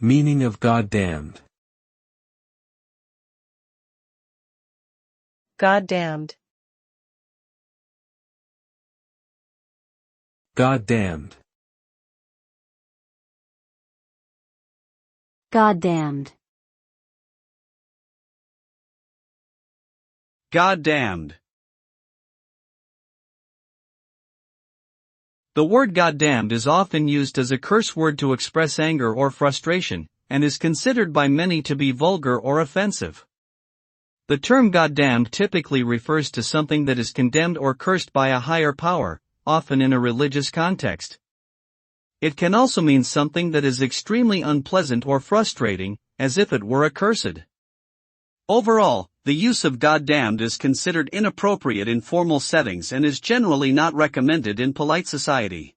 Meaning of goddamned. Goddamned. Goddamned. Goddamned. Goddamned. The word goddamned is often used as a curse word to express anger or frustration, and is considered by many to be vulgar or offensive. The term goddamned typically refers to something that is condemned or cursed by a higher power, often in a religious context. It can also mean something that is extremely unpleasant or frustrating, as if it were accursed. Overall, the use of goddamned is considered inappropriate in formal settings and is generally not recommended in polite society.